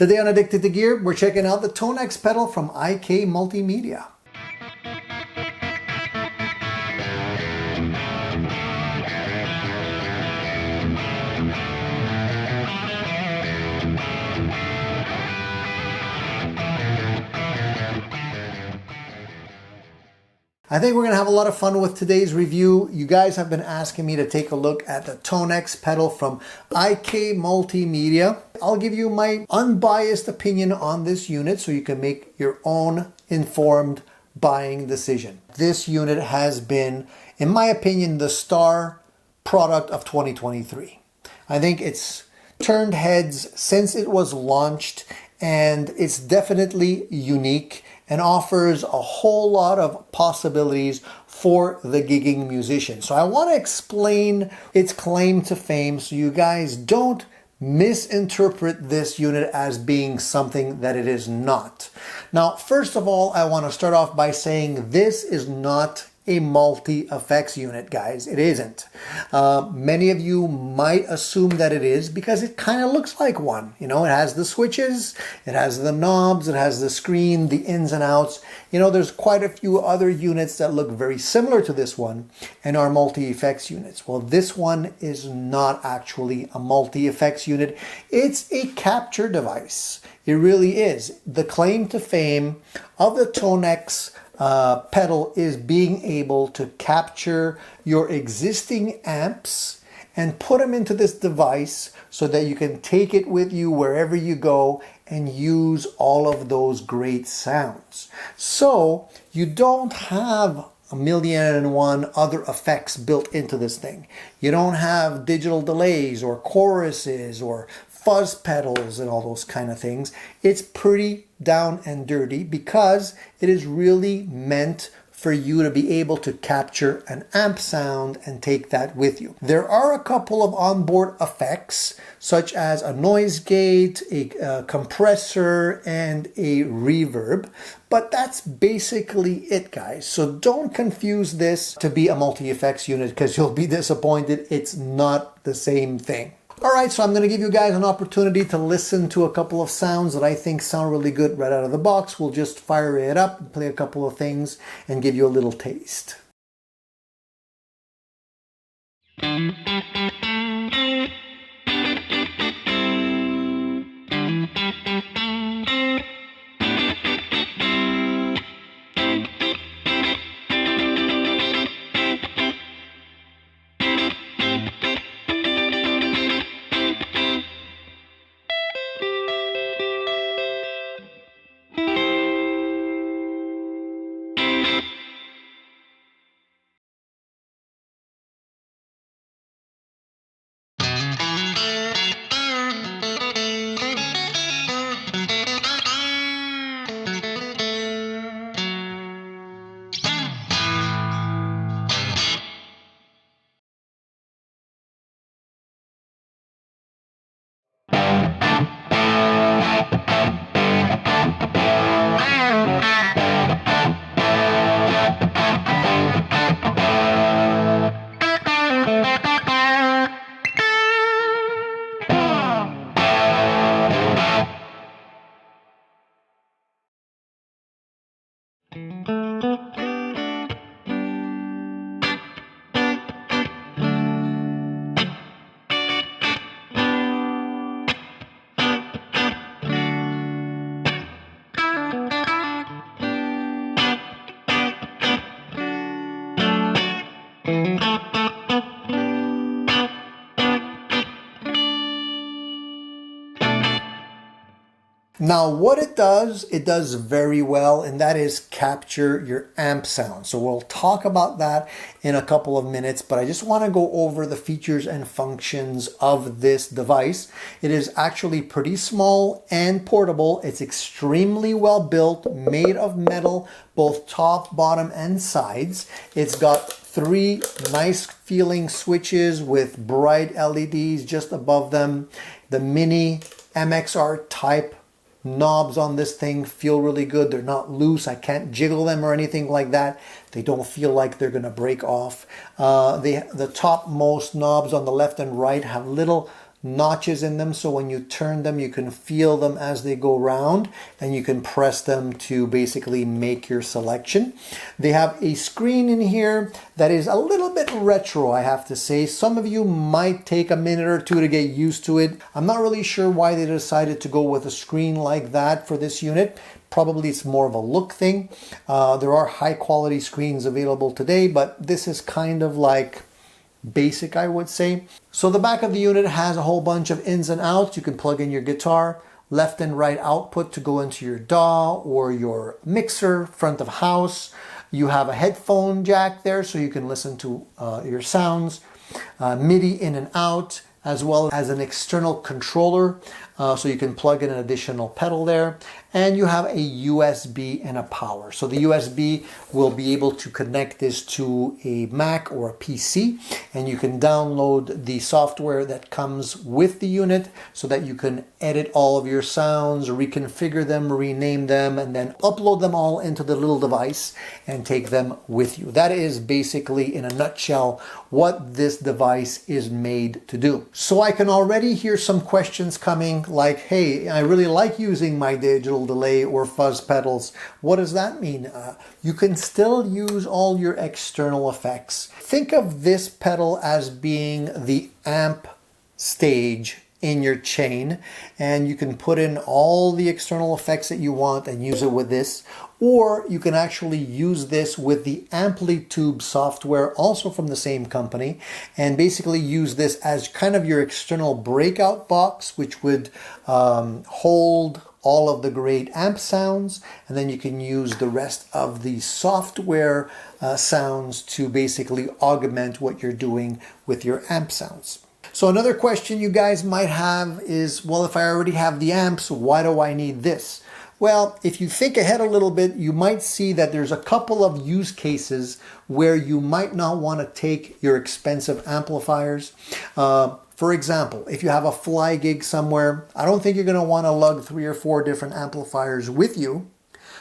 Today on Addicted to Gear, we're checking out the TONEX pedal from IK Multimedia. I think we're going to have a lot of fun with today's review. You guys have been asking me to take a look at the TONEX pedal from IK Multimedia. I'll give you my unbiased opinion on this unit so you can make your own informed buying decision. This unit has been, in my opinion, the star product of 2023. I think it's turned heads since it was launched, and it's definitely unique and offers a whole lot of possibilities for the gigging musician. So I want to explain its claim to fame so you guys don't misinterpret this unit as being something that it is not. Now, first of all, I want to start off by saying this is not a multi-effects unit, guys. It isn't. Many of you might assume that it is because it kind of looks like one. You know, it has the switches, it has the knobs, it has the screen, the ins and outs. You know, there's quite a few other units that look very similar to this one and are multi-effects units. Well, this one is not actually a multi-effects unit. It's a capture device. It really is. The claim to fame of the TONEX pedal is being able to capture your existing amps and put them into this device so that you can take it with you wherever you go and use all of those great sounds. So you don't have a million and one other effects built into this thing. You don't have digital delays or choruses or fuzz pedals and all those kind of things. It's pretty down and dirty because it is really meant for you to be able to capture an amp sound and take that with you. There are a couple of onboard effects such as a noise gate, a compressor, and a reverb, but that's basically it, guys. So don't confuse this to be a multi-effects unit because you'll be disappointed. It's not the same thing. All right, so I'm going to give you guys an opportunity to listen to a couple of sounds that I think sound really good right out of the box. We'll just fire it up, play a couple of things, and give you a little taste. Now what it does very well, and that is capture your amp sound. So we'll talk about that in a couple of minutes, but I just want to go over the features and functions of this device. It is actually pretty small and portable. It's extremely well built, made of metal, both top, bottom, and sides. It's got 3 nice feeling switches with bright LEDs just above them. The mini MXR type knobs on this thing feel really good. They're not loose. I can't jiggle them or anything like that. They don't feel like they're going to break off. The topmost knobs on the left and right have little notches in them, so when you turn them you can feel them as they go round, and you can press them to basically make your selection. They have a screen in here that is a little bit retro, I have to say. Some of you might take a minute or two to get used to it. I'm not really sure why they decided to go with a screen like that for this unit. Probably it's more of a look thing. There are high quality screens available today, but this is kind of like basic, I would say. So the back of the unit has a whole bunch of ins and outs. You can plug in your guitar, left and right output to go into your DAW or your mixer, front of house. You have a headphone jack there so you can listen to your sounds, MIDI in and out, as well as an external controller, so you can plug in an additional pedal there. And you have a USB and a power. So the USB will be able to connect this to a Mac or a PC, and you can download the software that comes with the unit so that you can edit all of your sounds, reconfigure them, rename them, and then upload them all into the little device and take them with you. That is basically, in a nutshell, what this device is made to do. So I can already hear some questions coming like, hey, I really like using my digital delay or fuzz pedals. What does that mean? You can still use all your external effects. Think of this pedal as being the amp stage in your chain, and you can put in all the external effects that you want and use it with this, or you can actually use this with the Amplitude software, also from the same company, and basically use this as kind of your external breakout box, which would hold all of the great amp sounds, and then you can use the rest of the software sounds to basically augment what you're doing with your amp sounds. So another question you guys might have is, well, if I already have the amps, why do I need this? Well, if you think ahead a little bit, you might see that there's a couple of use cases where you might not want to take your expensive amplifiers. For example, if you have a fly gig somewhere, I don't think you're going to want to lug 3 or 4 different amplifiers with you.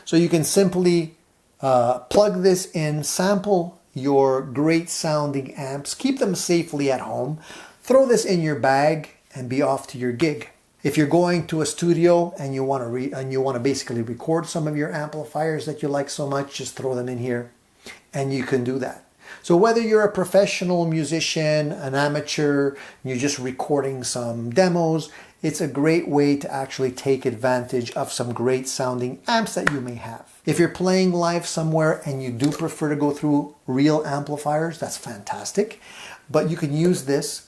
So you can simply plug this in, sample your great sounding amps, keep them safely at home, throw this in your bag, and be off to your gig. If you're going to a studio and you want to basically record some of your amplifiers that you like so much, just throw them in here and you can do that. So whether you're a professional musician, an amateur, you're just recording some demos, it's a great way to actually take advantage of some great sounding amps that you may have. If you're playing live somewhere and you do prefer to go through real amplifiers, that's fantastic. But you can use this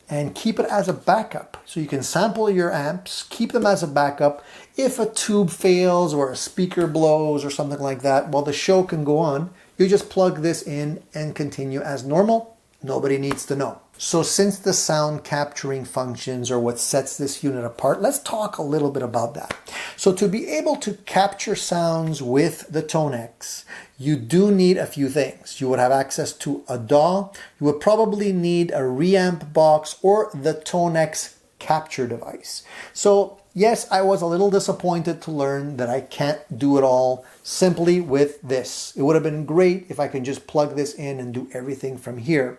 and keep it as a backup. So you can sample your amps, keep them as a backup. If a tube fails or a speaker blows or something like that, well, the show can go on. You just plug this in and continue as normal. Nobody needs to know. So since the sound capturing functions are what sets this unit apart, let's talk a little bit about that. So to be able to capture sounds with the TONEX, you do need a few things. You would have access to a DAW. You would probably need a reamp box or the TONEX capture device. So yes, I was a little disappointed to learn that I can't do it all simply with this. It would have been great if I could just plug this in and do everything from here.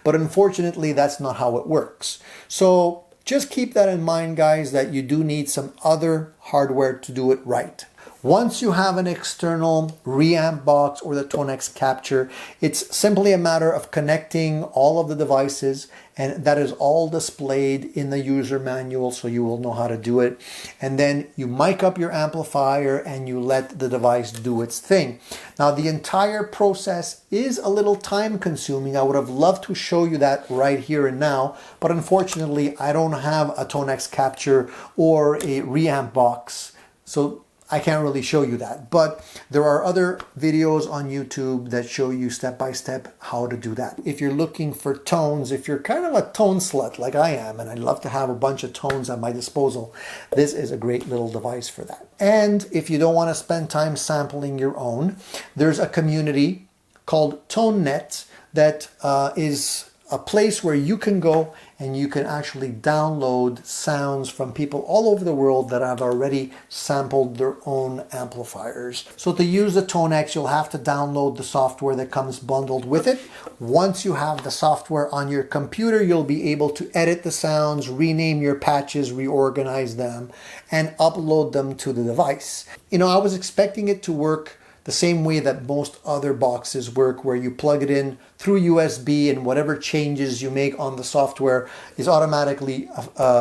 But unfortunately, that's not how it works. So just keep that in mind, guys, that you do need some other hardware to do it right. Once you have an external reamp box or the TONEX capture, it's simply a matter of connecting all of the devices, and that is all displayed in the user manual, so you will know how to do it. And then you mic up your amplifier and you let the device do its thing. Now, the entire process is a little time consuming. I would have loved to show you that right here and now, but unfortunately, I don't have a TONEX capture or a reamp box. So I can't really show you that, but there are other videos on YouTube that show you step by step how to do that. If you're looking for tones, if you're kind of a tone slut like I am, and I love to have a bunch of tones at my disposal, this is a great little device for that. And if you don't want to spend time sampling your own, there's a community called ToneNet that is a place where you can go and you can actually download sounds from people all over the world that have already sampled their own amplifiers. So to use the TONEX, you'll have to download the software that comes bundled with it. Once you have the software on your computer, you'll be able to edit the sounds, rename your patches, reorganize them, and upload them to the device. You know, I was expecting it to work the same way that most other boxes work, where you plug it in through USB and whatever changes you make on the software is automatically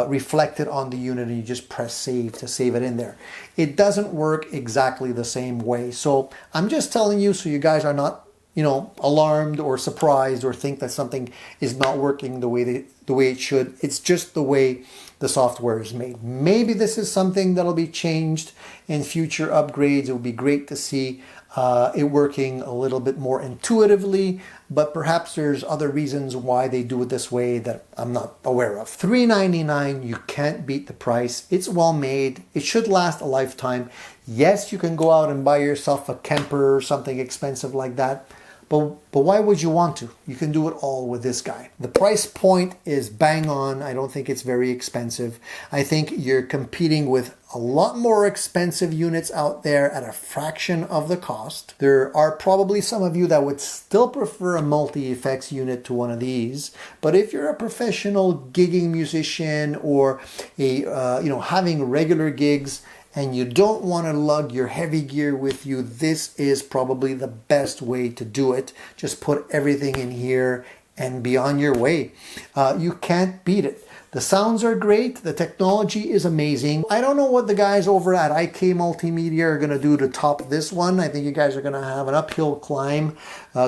reflected on the unit, and you just press save to save it in there. It doesn't work exactly the same way. So I'm just telling you so you guys are not, you know, alarmed or surprised or think that something is not working the way it should. It's just the way the software is made. Maybe this is something that'll be changed in future upgrades. It would be great to see it working a little bit more intuitively, but perhaps there's other reasons why they do it this way that I'm not aware of. $3.99, you can't beat the price. It's well made. It should last a lifetime. Yes, you can go out and buy yourself a Kemper or something expensive like that, but why would you want to? You can do it all with this guy. The price point is bang on. I don't think it's very expensive. I think you're competing with a lot more expensive units out there at a fraction of the cost. There are probably some of you that would still prefer a multi-effects unit to one of these, but if you're a professional gigging musician or having regular gigs, and you don't want to lug your heavy gear with you, this is probably the best way to do it. Just put everything in here and be on your way. You can't beat it. The sounds are great. The technology is amazing. I don't know what the guys over at IK Multimedia are going to do to top this one. I think you guys are going to have an uphill climb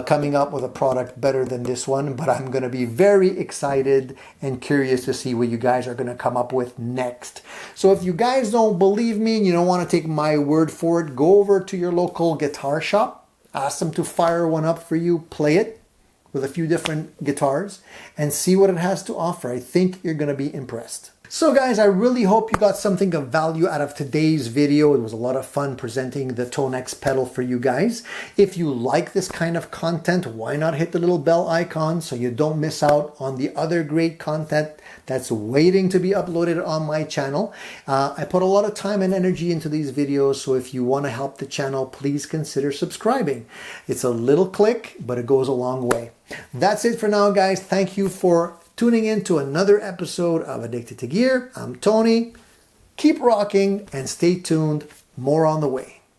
coming up with a product better than this one, but I'm going to be very excited and curious to see what you guys are going to come up with next. So if you guys don't believe me and you don't want to take my word for it, go over to your local guitar shop, ask them to fire one up for you, play it with a few different guitars and see what it has to offer. I think you're going to be impressed. So guys, I really hope you got something of value out of today's video. It was a lot of fun presenting the TONEX pedal for you guys. If you like this kind of content, why not hit the little bell icon so you don't miss out on the other great content that's waiting to be uploaded on my channel. I put a lot of time and energy into these videos, so if you want to help the channel, please consider subscribing. It's a little click, but it goes a long way. That's it for now, guys. Thank you for tuning in to another episode of Addicted to Gear. I'm Tony. Keep rocking and stay tuned. More on the way.